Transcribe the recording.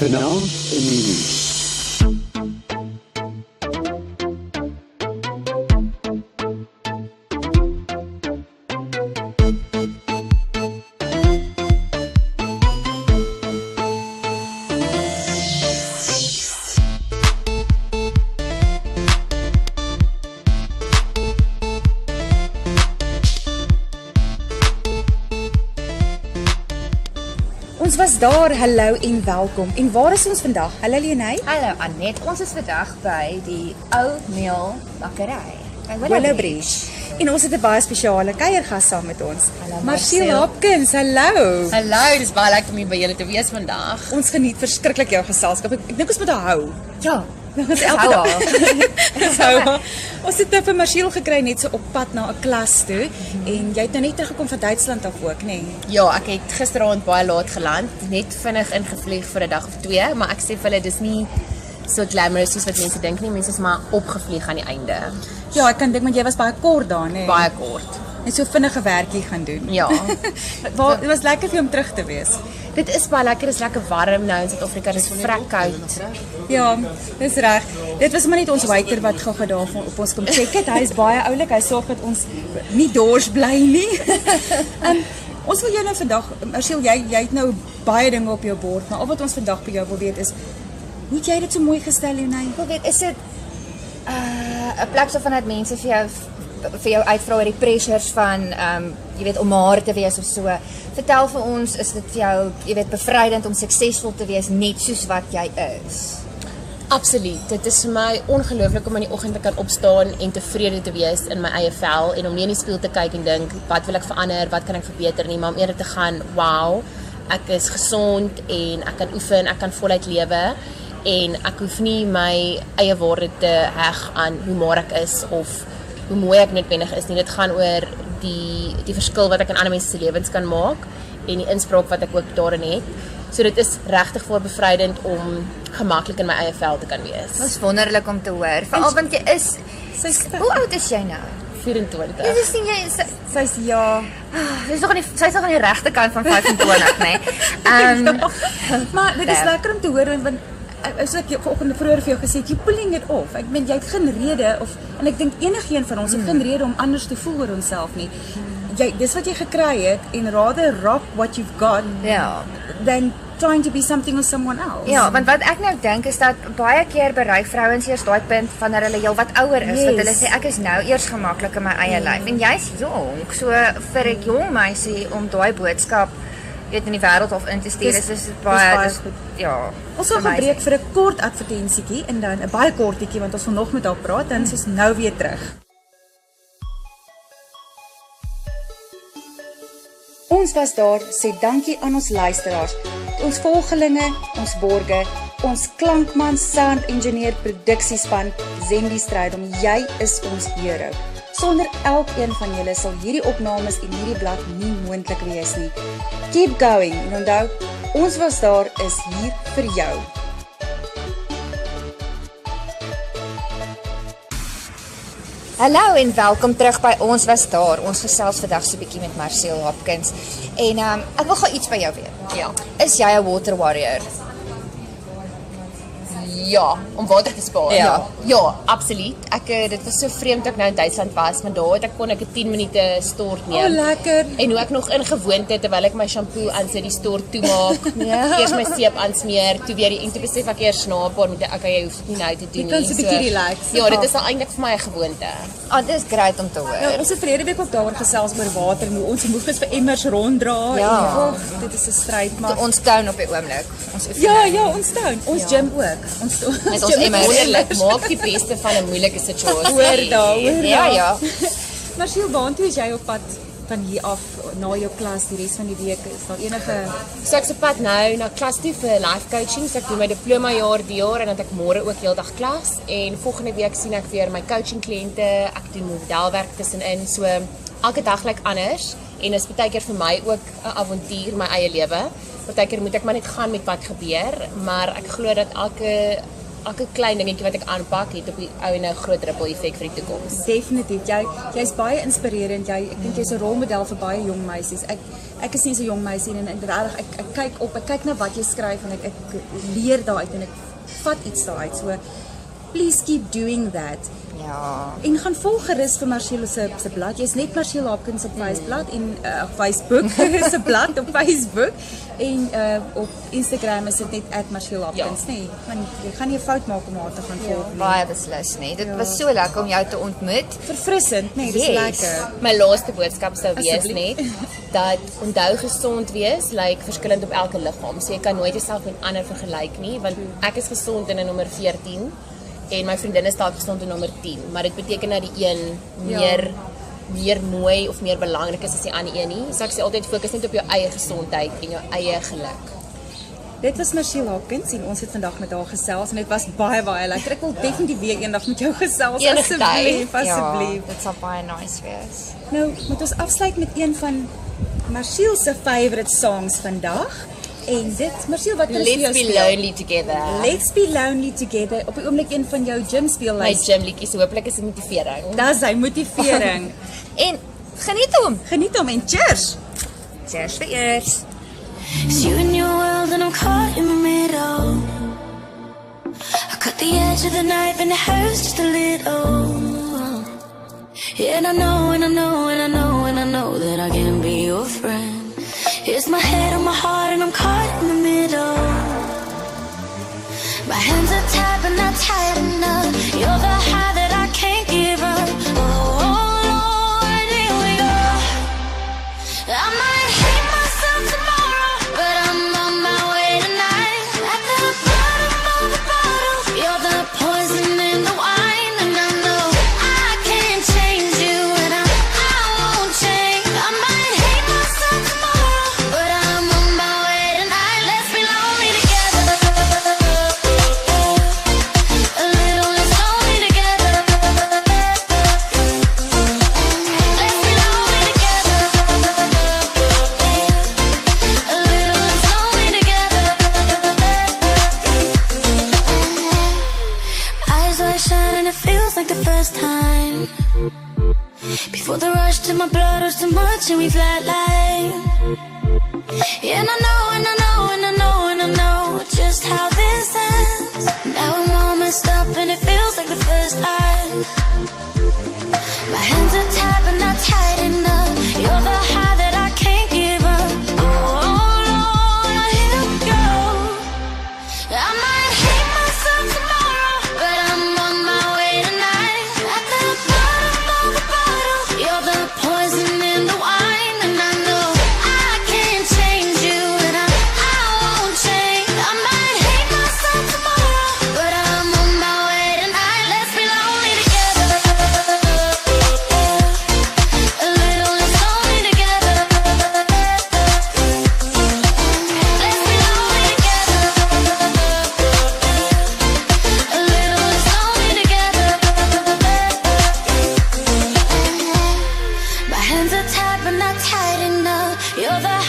Vanaand in die nuus. Ons was daar, hallo en welkom. En waar is ons vandag? Hallo Leonie. Hallo Annette, ons is vandag by die Ou Meel bakkery by Willowbridge. En ons het 'n baie spesiale kuiergas saam met ons. Hallo, Marcel Marcel. Hopkins, hallo. Hallo, dis baie lekker om hier by julle te wees vandag. Ons geniet verskriklik jou geselskap. Ek dink ons moet haar hou. Ja, Ons hou haar. Ons hou haar. Ons het nou vir Marcel gekry net so op pad na 'n klas toe en jy het nou net teruggekom van Duitsland af ook, nê? Nee? Ja, ek het gisteraand baie laat geland, net vinnig ingevlieg vir 'n dag of 2, maar ek sê vir hulle dis nie so glamorous soos wat mense dink nie. Mense is maar opgevlieg aan die einde. Ja, ek kan dink want jy was baie kort daar, nê? Baie kort. En so vinnige werkie gaan doen. Ja. Dit was lekker vir jou om terug te wees. Dit is baie lekker, dis lekker warm nou in Suid-Afrika, dis vrek koud. Ja, dis reg. Dit was maar net ons waiter wat gou-gou daar op ons kom check het. Hy is baie oulik. Hy sorg dat ons nie dors bly nie. Ons wil jou nou vandag, Marcel, jy het nou baie dinge op jou bord, maar al wat ons vandag by jou wil weet is, hoe het jy dit so mooi gestel, Leonie? Ek wil weet, is dit 'n plek so vanuit mense vir jou uitvra oor die pressures van jy weet om maar te wees of so. Vertel vir ons, is dit vir jou, jy weet, bevrydend om suksesvol te wees net soos wat jy is? Absoluut. Dit is vir my ongelooflik om in die oggend te kan opstaan en tevrede te wees in my eie vel en om nie in die spieël te kyk en dink wat wil ek verander, wat kan ek verbeter nie, maar om eerder te gaan, wow, ek is gesond en ek kan oefen, ek kan voluit lewe en ek hoef nie my eie waarde te heg aan hoe maar ek is of hoe mooi ek noodwendig is nie. Dit gaan oor die verskil wat ek in ander mense se lewens kan maak en die inspraak wat ek ook daarin het. So dit is regtig voor bevrydend om gemaklik in my eie vel te kan wees. Dit is wonderlik om te hoor. Veral want jy is, hoe oud is jy nou? 24. Jy sien jy is, Sy's ja. sy's nog aan die regte kant van 25, nê? Maar dit is lekker om te hoor want soos ek vanoggend vroeër vir jou gesê het, you pulling it off. Ek meen jy het geen rede en ek dink enigiemand van ons het geen rede om anders te voel oor onsself nie. Dis wat jy gekry het en rather rock what you've got Ja. than trying to be something or someone else. Ja, want wat ek nou dink is dat baie keer bereik vrouens eers daai punt wanneer hulle heel wat ouer is, wat hulle sê ek is nou eers gemaklik in my eie lyf en jy's jonk. So vir 'n jong meisie om daai boodskap weet in die wêreld of in te stuur is dit baie goed. ja. Ons gaan gebreek vir 'n kort advertensietjie en dan 'n baie kortetjie want ons wil nog met haar praat dan is ons nou weer terug. Ons was daar, sê dankie aan ons luisteraars, ons volgelinge, ons borge, ons klankman, sound engineer, produksiespan, Zendi Strydom, jy is ons hero. Sonder elkeen van julle sal hierdie opnames en hierdie blad nie moontlik wees nie. Keep going en onthou, ons was daar is hier vir jou. Hallo en welkom terug by Ons Was Daar. Ons gesels vandag so 'n bietjie met Marcel Hopkins. En ek wil gou iets by jou weet. Ja. Is jy 'n water warrior? Ja, om water te spaar. Ja. Ja, absoluut. Dit was so vreemd dat ek nou in Duitsland was, maar daar kon ek 'n 10 minute stort neem. Lekker. En hoe ek nog in gewoonte terwyl ek my shampoo aansit, die stort toemaak, Ja. eers my seep aansmeer, toe weer en toe besef ek eers na 'n paar minute, okay, jy hoef dit nie nou te doen nie. kan so 'n bietjie relax. Ja, dit is al eintlik vir my 'n gewoonte. Dit is great om te hoor. Ja, ons het verlede week ook daaroor gesels oor water en hoe ons moeg is vir emmers ronddra Ja. en dit is 'n stryd maar Ons toon op die oomblik. Ons oefen ja, nou. ja, ons town, ons gym ook. Ons Met ons gym emmers. Wonderlik, maak die beste van 'n moeilike situasie. Hoor daar, hoor Ja, daar. ja. Marcel, waartoe is jy op pad van hier af na jou klas die res van die week? Is daar enige So ek's op pad nou na klas toe vir life coaching. So ek doen my diploma jaar die jaar en dan het ek môre ook heeldag klas en volgende week sien ek weer my coaching kliënte. Ek doen modelwerk tussenin. So elke dag lyk anders en is baie keer vir my ook 'n avontuur my eie lewe. Partykeer moet ek maar net gaan met wat gebeur, maar ek glo dat elke elke klein dingetjie wat ek aanpak het op die ou en 'n groot ripple effek vir die toekoms. Definitief. Jy's baie inspirerend. Ek dink jy's 'n rolmodel vir baie jong meisies. Ek is nie so 'n jong meisie en regtig ek kyk na wat jy skryf en ek leer daaruit en ek vat iets daaruit. So please keep doing that. Ja. En gaan volg gerus vir Marcelle se blad. Jy's net Marcelle Hopkins op Facebook en Facebook se blad op Facebook en op Instagram is dit net @MarcelleHopkins, nee. Want jy gaan nie 'n fout maak om haar te gaan volg nie. Baie beslis, nee. Dit was so lekker om jou te ontmoet. Verfrissend, nee, dis lekker. My laaste boodskap sou wees Asseblief. net dat onthou gesond wees lyk verskillend op elke liggaam. So jy kan nooit jouself met ander vergelyk nie, want ek is gesond in 'n nommer 14 en my vriendin is dalk gesond in nommer 10, maar dit beteken dat die een meer mooi of meer belangrik is as die ander een nie. So ek sê altyd fokus net op jou eie gesondheid en jou eie geluk. Dit was Marcelle Hopkins en ons het vandag met haar gesels en dit was baie lekker. Ek wil definitief weer eendag met jou gesels, asseblief. Ja, dit sal baie nice wees. Nou, moet ons afsluit met een van Marcelle se favourite songs vandag. En dit, Marcelle, wat is Let's be lonely together. Let's be lonely together. Op die oomblik een van jou gym speellys. My gymliedjies, hopelik is dit motivering. Dis sy motivering. En geniet hom. Geniet hom en cheers. Cheers vir eers. It's you and your world and I'm caught in the middle. I cut the edge of the knife and it hurts just a little. Yeah, and I know, and I know, and I know, and I know that I can be your friend. It's my head on my heart and I'm caught in the middle. My hands are tied but not tight enough. You're the high that I can't give up. Oh, Lord, here we go. I might hate myself tomorrow, but I'm on my way tonight. At the bottom of the bottle, you're the poison in the wine, and I know I can't change you, and I won't change. I might hate myself tomorrow, but I'm on my way tonight. Let's be lonely together. A little less lonely together. Let's be lonely together. A little less lonely together. Eyes are shining, it feels like the first time. Before the rush to my blood was too much and we flatline. Yeah, and I know, and I know, and I know, and I know just how this ends. Now I'm all messed up and it feels like the first time. My hands are tied but not tight enough. You're the high that I can't give up. Oh, Lord, here we go. I might hate myself tomorrow, but I'm on my way tonight. At the bottom of the bottle, you're the poison in the wine, and I know I can't change you, and I won't change. I might hate myself tomorrow, but I'm on my way tonight. Let's be lonely together. A little less lonely together. Let's be lonely together. A little less lonely together. My hands are tied but not tight enough. You're the